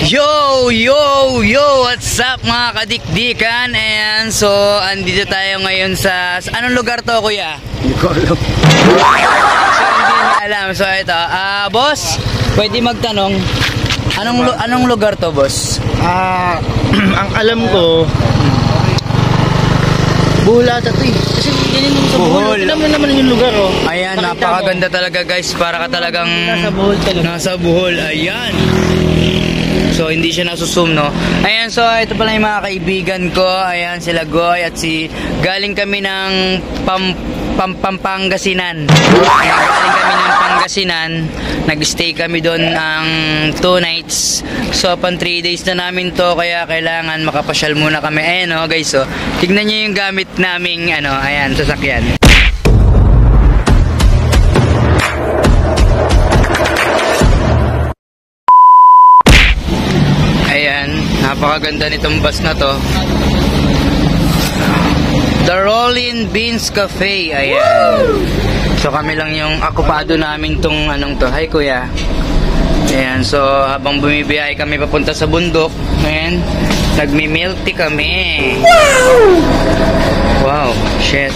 Yo, yo, yo! What's up mga kadikdikan? Ayan, so andito tayo ngayon sa anong lugar to, kuya? Hindi ko alam. So hindi niya alam. So ito, boss, pwede magtanong, anong lugar to, boss? Ang alam ko, Bohol ata to eh. Kasi ganyan mo sa Bohol. Alam mo naman yung lugar, oh. Ayan, napakaganda talaga, guys. Para ka talagang nasa Bohol talaga. Nasa Bohol, ayan. So hindi siya nasusum, no? Ayan, so ito pala yung mga kaibigan ko. Ayan, sila Goy at si galing kami ng Pampangasinan. Ayan, galing kami ng Pangasinan. Nag-stay kami doon ng 2 nights. So pan 3 days na namin to, kaya kailangan makapasyal muna kami. Ayan, no, guys, so tignan nyo yung gamit naming ayan, sasakyan. Ayan, napakaganda nitong bus na to. The Rollin Beans Cafe. Ayan. So kami lang yung akupado namin tong to. Hi, kuya. Ayan, so habang bumibiyahe kami papunta sa bundok, ayan, nagmi-milk tea kami. Wow, shit.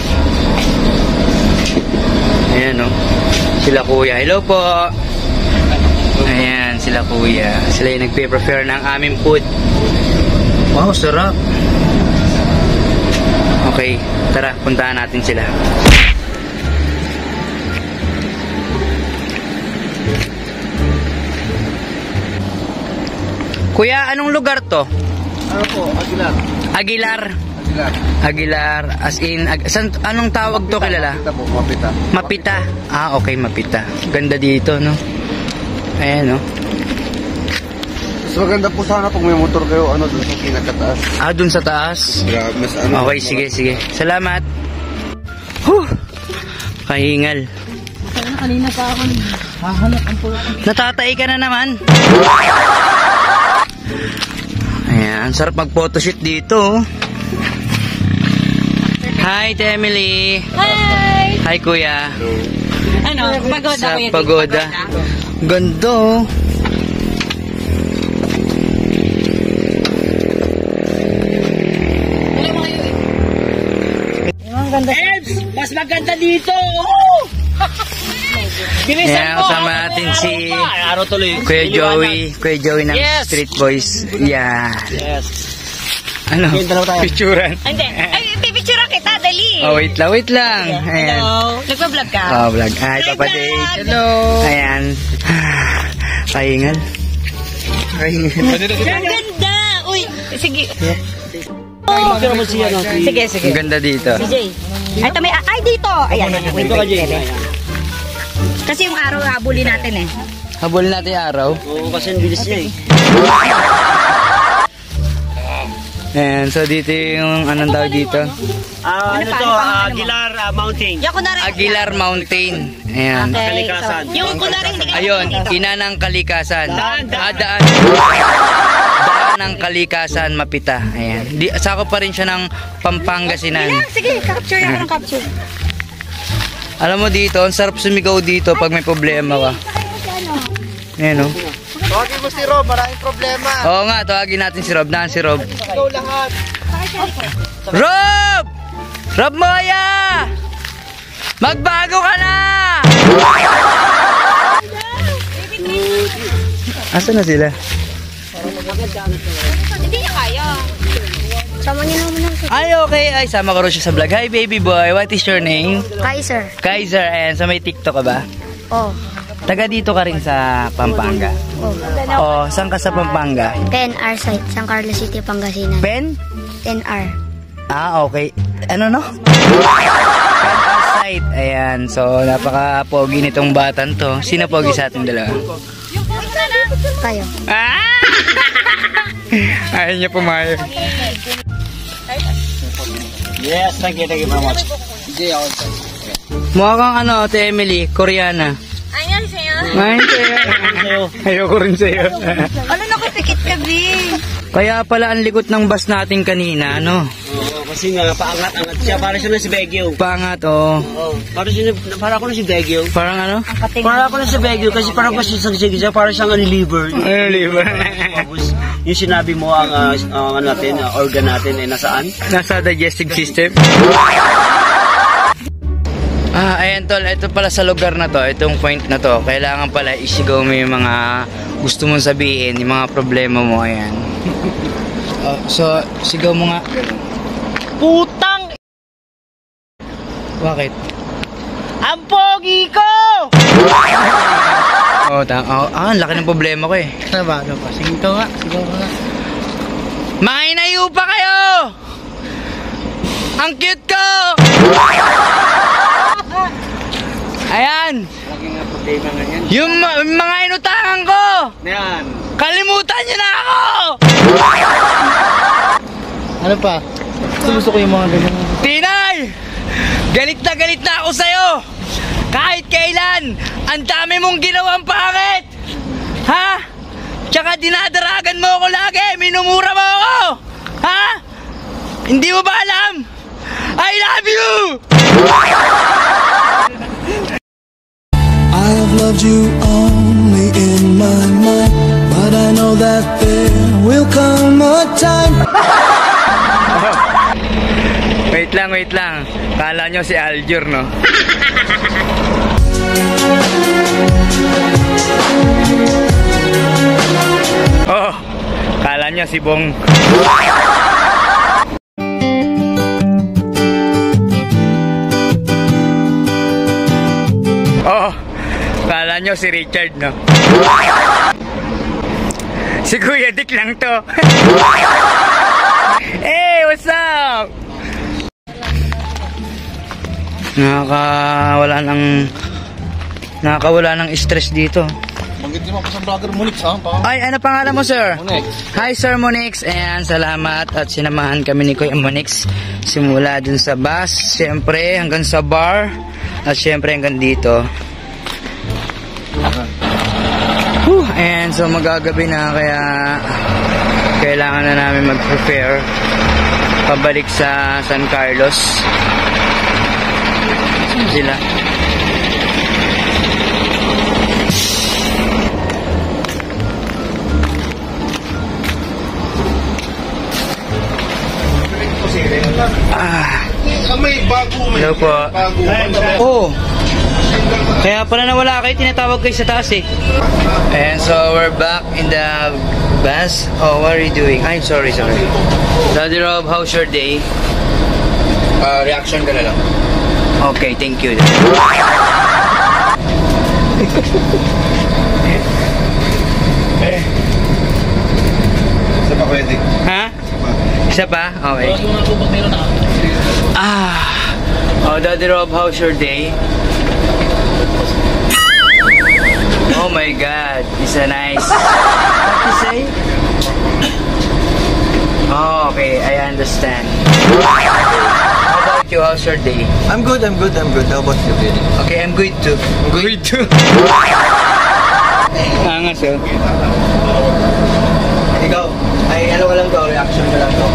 Ayan, oh. Sila kuya. Hello po. Ayan, sila kuya. Sila yung nagpe-prepare ng aming food. Wow, sarap. Okay, tara, puntahan natin sila. Kuya, anong lugar to? Ano po? Aguilar. Aguilar. Aguilar. Aguilar, as in, anong tawag to kilala? Mapita po, Mapita. Mapita. Ah, okay, Mapita. Ganda dito, no? Ayan, no? Mas maganda po sana kung may motor kayo, doon sa pinakataas. Ah, dun sa taas? Grabe, mas Okay, sige, sige. Salamat. Huh! Kahingal. Kanina pa ako hahanap ang pulo. Natatay ka na naman. Ayan, sarap mag-photoshoot dito. Hi, Emily. Hi! Hi, kuya. Pagoda Sa kuya. pagoda. Ganda, oh. Mas maganda dito! Ayan, kasama natin si Kuya Joey ng Street Boys. Yan. Yes. Ano? Picturean. Hindi. Ay, pipicturean kita, dali. Oh, wait lang. Ayan. Hello. Nagpa-vlog ka? Oh, vlog. Hi, Papa Dave. Hello. Ayan. Kahingal. Ang ganda! Uy, sige. Sige, sige. Ang ganda dito. Si Jay. Ito may, ay dito! Ayan, wait, wait. Kasi yung araw habulin natin eh. Habulin natin yung araw. Oo, kasi ang bilis niya eh. Ayan, so dito yung anong tawag dito? Aguilar Mountain. Yung kunwari. Aguilar Mountain. Ayan. Okay, Kalikasan. so, yung kunwari hindi ka Ayun, dito. ina ng kalikasan. Daan. Daan ng kalikasan, Mapita. Ayan. Sako pa rin siya ng Pampangasinan. Sige, capture ako ng capture. Alam mo dito, ang sarap sumigaw dito pag may problema ka. Ayan, oh. Tawagin mo si Rob, maraming problema. Oo nga, tawagin natin si Rob. Naan si Rob? Ikaw lahat. Rob! Rob Moya! Magbago ka na! Asan na sila? Hindi niya kaya. Sama niyo naman ako. Ay, okay. Ay, sama ko rin siya sa vlog. Hi, baby boy. What is your name? Kaiser. Kaiser. Ayan, so may TikTok ka ba? Oh. Taga dito ka rin sa Pampanga. Oh, saan ka sa Pampanga? 10R site, San Carlos City, Pangasinan. Pen? 10R. Ah, okay. Ano, no? Pen site. Ayan, so napaka-pogi nitong batan to. Sino pogi sa ating dalawa? Kayo. Ah! Ayaw niya pumayag. Yes, thank you very much. Mukha kang Ate Emily, Koreana. Ayan sa'yo. Ngayon sa'yo. Ayoko rin sa'yo. Ano nakapikit ka, B? Kaya pala ang likot ng bus natin kanina, ano? Kasi nga, paangat-angat siya. Para siya na si Baguio. Pangat, oh. Oh, para ako na si Baguio. Parang ano? Para ako na si Baguio kasi parang pasisagsig siya. Para siyang liver. Liver. Tapos, yung sinabi mo, ang natin, organ natin ay nasaan? Nasa digestive system. Ayan tol, ito pala sa lugar na to, itong point na to, kailangan pala isigaw mo yung mga gusto mong sabihin, yung mga problema mo, ayan. So, sigaw mo nga. Putang! Bakit? Ang pogi ko! Ang laki ng problema ko eh. Ano ba? Sige ka nga. Mainayo pa kayo! Ang cute ko! Ayan! Yung mga inutangan ko! Ayan. Kalimutan niyo na ako! Ano pa? Gusto ko yung mga ganyan. Tinay! Galit na ako sa'yo! Kahit kailan, ang dami mong ginawang pangit! Ha? Tsaka dinadaragan mo ako lagi! Minumura mo ako! Ha? Hindi mo ba alam? I love you! I have loved you only in my mind, but I know that there will come a time. Wait lang. Kala nyo si Aljur, no? Oh, kala nyo si Bong. Oh, kala nyo si Richard, no? Si Kuya Dick lang to. Hey, what's up? Nakakawala ng stress dito. Manggit mo pa sa vlogger Monix, ha? Ay, ano pangalan mo, sir? Monix. Hi, Sir Monix. Ayan, salamat at sinamahan kami ni Kuya Monix. Simula dun sa bus, siyempre hanggang sa bar, at siyempre hanggang dito. And so magagabi na, kaya kailangan na namin mag-prepare pabalik sa San Carlos. Sila. May bago, may Hello po. bago. Oh, kaya pala nawala kayo, tinatawag kayo sa taas eh. And so we're back in the bus. Oh, what are you doing? I'm sorry. Daddy Rob, how's your day? Reaction ka na lang. Okay, thank you. Isa pa pwede. Ha? Isa pa? Okay. Oh, Daddy Rob, how's your day? Oh my God, it's a nice. What you say? Oh, okay, I understand. How about you? How's your day? I'm good. How about you, Billy? Okay, I'm good too. Good too. Angas oh. Ikaw, ay ano ka lang to, reaction ka lang to.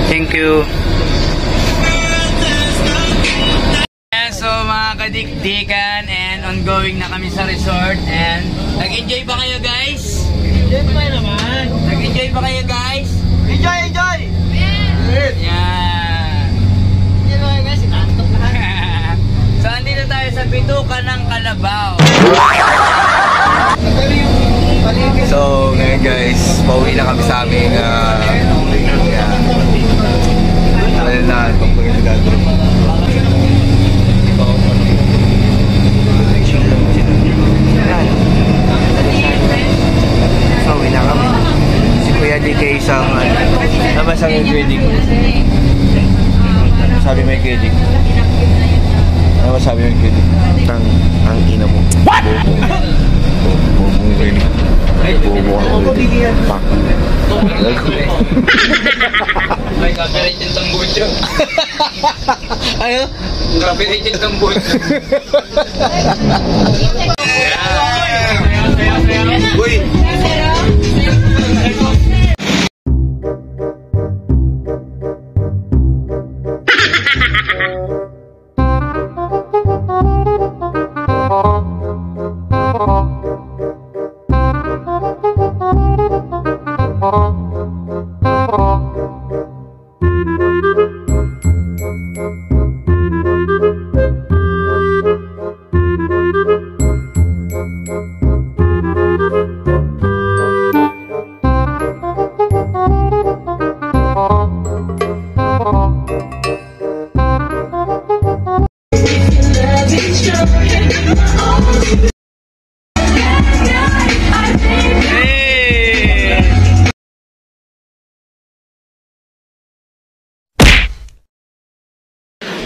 Thank you. And so mga kadikdikan, and ongoing na kami sa resort, and nag-enjoy ba kayo guys? Enjoy pa naman. Nag-enjoy ba kayo guys? Enjoy! Yan. Enjoy guys, sinantok na. So andito tayo sa Bituka ng Kalabaw. So, ngayon guys, pauwi na kami sa aming na itong pagkagagawin. Pauwi na kami. Si Kuya DK isang ano ba sabi yung wedding? Sabi may wedding. Ano ba sabi yung wedding? Ang ina mo. What? Bobo wedding. Bobo ako. Pak. May copyright yung tangguin. Ano? Kapititin kang buhay. Uy!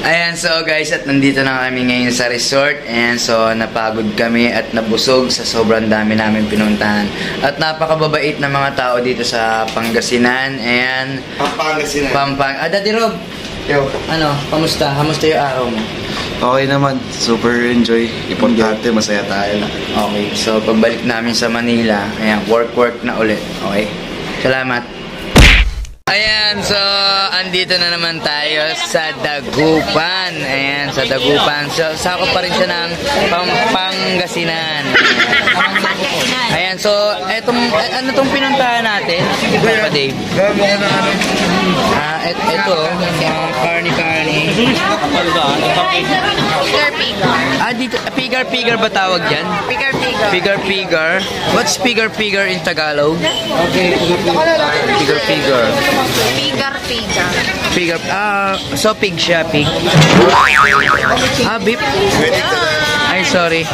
Ayan, so guys, at nandito na kami ngayon sa resort. And so, napagod kami at nabusog sa sobrang dami namin pinuntahan. At napakababait na mga tao dito sa Pangasinan. Ayan. Pangasinan. Daddy Rob. Yo. Ano, kamusta? Kamusta yung araw mo? Okay naman. Super enjoy. Importante, masaya tayo. Okay, so pagbalik namin sa Manila, ayan, work na ulit. Okay? Salamat. Ayan, so andito na naman tayo sa Dagupan. Ayan, sa Dagupan. So, sakop pa rin siya ng Pangasinan. Ayan, so ano tong pinuntahan natin? Papa Dave. Ito, carne. Dito, pigar ba tawag dyan? Pigar. What's pigar in Tagalog? Pigar. Pigar. So pig siya, pig. Beef. Ay, sorry.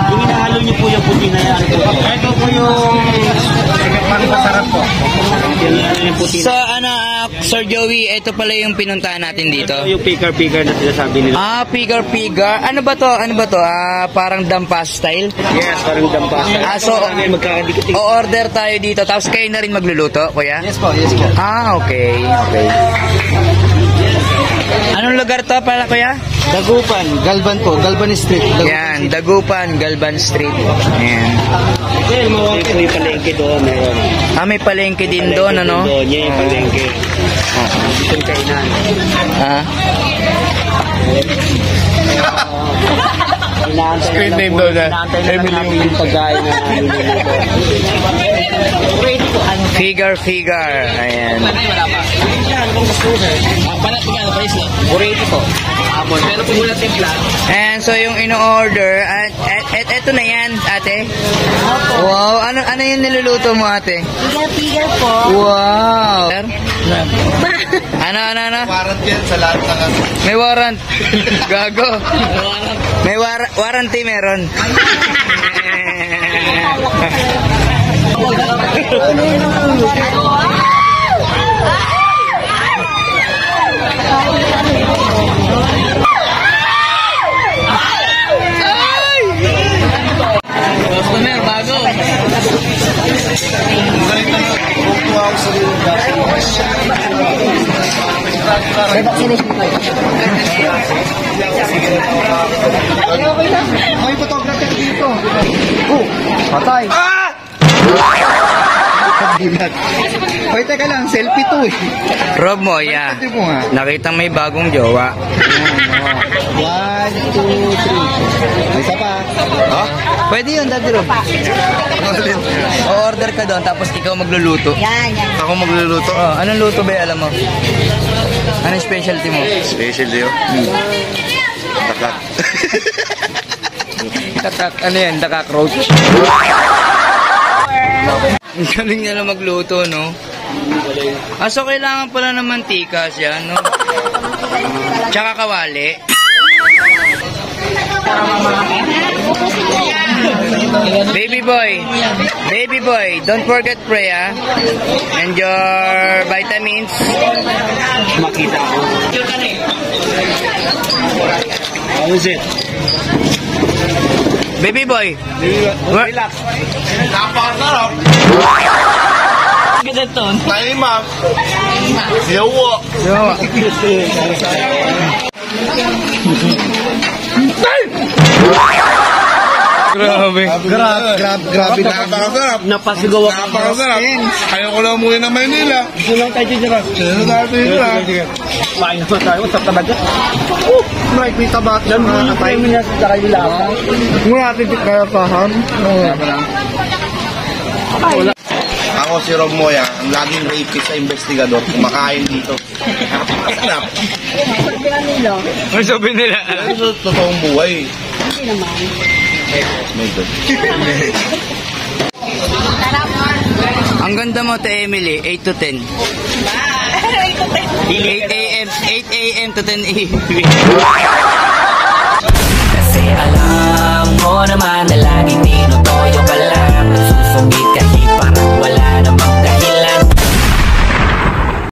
Yung hinahalo niyo po yung puti na yan. Ito po yung masarap po. So, Sir Joey, ito pala yung pinuntahan natin dito. Ito yung pigar na sinasabi nila. Pigar. Ano ba to? Parang dampas style? Yes, parang dampas. So, o-order tayo dito. Tapos kayo na rin magluluto, kuya? Yes po. Okay. Anong lugar to para, kuya? Dagupan, Galban po, Galban Street. Yan, Dagupan, Galban Street. Ayan. May palengke doon. May palengke din doon, ano? Yan yung palengke. Itong kainan. Screen name doon na. Emily yung pagkain na niluluto. Figure. Ayan. And so yung ino-order, eto na yan, ate. Wow, ano yung niluluto mo, ate? Pigar po. Wow. Ano? Warrant yan sa lahat ng ano. May warrant. Gago. May warranty meron. Customer, bago. May photographer dito. Patay. Hoy, teka lang, selfie to eh. Rob mo, yeah. Nakita may bagong jowa. 1, 2, 3. Isa pa. Pwede yun, Daddy Rob. O-order ka doon, tapos ikaw magluluto. Yan. Ako magluluto. Anong luto ba alam mo? Anong specialty mo? Specialty yun. Takak. Ano yan? Dakak-roach? Ang galing nila magluto, no? So kailangan pala ng mantika siya, no? Tsaka kawali. Baby boy, don't forget pray, ah. And your vitamins. Makita ko. How is it? Baby boy. Relax. Napakasarap. Ganda to. Malimang. Yawa. Grabe. Grabe. Napakasarap. Napasigaw ako. Napakasarap. Ayaw ko lang umuwi ng Maynila. Gusto lang tayo dyan. Sino natin yun lang? Pain naman tayo. Masarap talaga. May tabat. Nandun tayo na sa kanila. Mula natin kaya paham. Ako si Rob Moya, ang laging rapist sa investigador. Kumakain dito. Masarap. Ano sabi nila? Ano sa totoong buhay? Hindi naman. My God. Ang ganda mo, te Emily, 8 to 10. 8 a.m. to 10 a.m. Kasi alam mo naman na laging tinutoyo ka lang. Nagsusungit ka